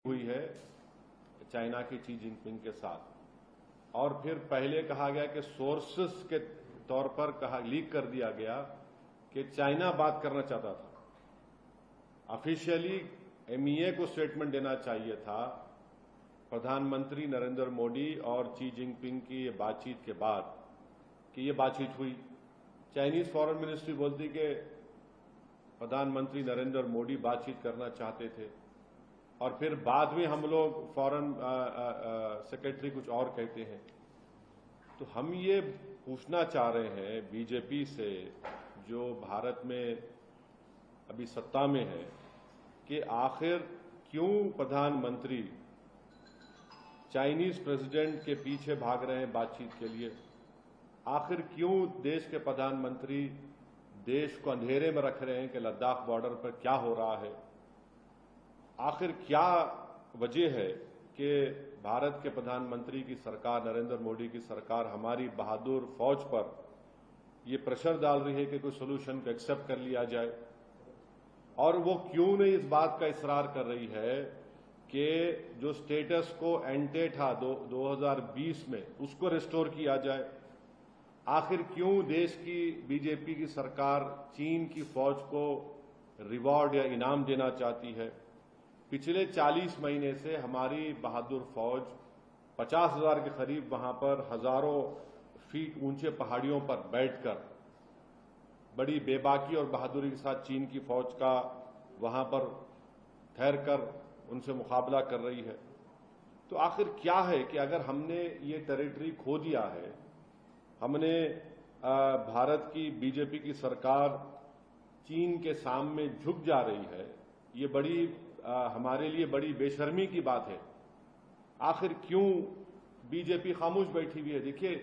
हुई है चाइना की शी जिनपिंग के साथ। और फिर पहले कहा गया कि सोर्सेस के तौर पर लीक कर दिया गया कि चाइना बात करना चाहता था। ऑफिशियली एमईए को स्टेटमेंट देना चाहिए था प्रधानमंत्री नरेंद्र मोदी और शी जिनपिंग की ये बातचीत के बाद कि ये बातचीत हुई। चाइनीज फॉरेन मिनिस्ट्री बोलती कि प्रधानमंत्री नरेंद्र मोदी बातचीत करना चाहते थे और फिर बाद में हम लोग फॉरेन सेक्रेटरी कुछ और कहते हैं। तो हम ये पूछना चाह रहे हैं बीजेपी से, जो भारत में अभी सत्ता में है, कि आखिर क्यों प्रधानमंत्री चाइनीज प्रेसिडेंट के पीछे भाग रहे हैं बातचीत के लिए। आखिर क्यों देश के प्रधानमंत्री देश को अंधेरे में रख रहे हैं कि लद्दाख बॉर्डर पर क्या हो रहा है। आखिर क्या वजह है कि भारत के प्रधानमंत्री की सरकार, नरेंद्र मोदी की सरकार, हमारी बहादुर फौज पर ये प्रेशर डाल रही है कि कोई सोल्यूशन को एक्सेप्ट कर लिया जाए। और वो क्यों नहीं इस बात का इसरार कर रही है कि जो स्टेटस को एंटे था 2020 में उसको रिस्टोर किया जाए। आखिर क्यों देश की बीजेपी की सरकार चीन की फौज को रिवॉर्ड या इनाम देना चाहती है। पिछले 40 महीने से हमारी बहादुर फौज 50,000 के करीब वहां पर हजारों फीट ऊंचे पहाड़ियों पर बैठकर बड़ी बेबाकी और बहादुरी के साथ चीन की फौज का वहां पर ठहरकर उनसे मुकाबला कर रही है। तो आखिर क्या है कि अगर हमने ये टेरिटरी खो दिया है, हमने भारत की बीजेपी की सरकार चीन के सामने झुक जा रही है, ये बड़ी हमारे लिए बड़ी बेशर्मी की बात है। आखिर क्यों बीजेपी खामोश बैठी हुई है। देखिए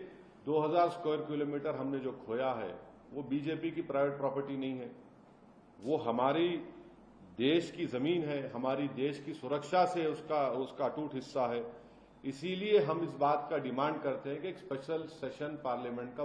2000 स्क्वायर किलोमीटर हमने जो खोया है वो बीजेपी की प्राइवेट प्रॉपर्टी नहीं है, वो हमारी देश की जमीन है, हमारी देश की सुरक्षा से उसका अटूट हिस्सा है। इसीलिए हम इस बात का डिमांड करते हैं कि एक स्पेशल सेशन पार्लियामेंट का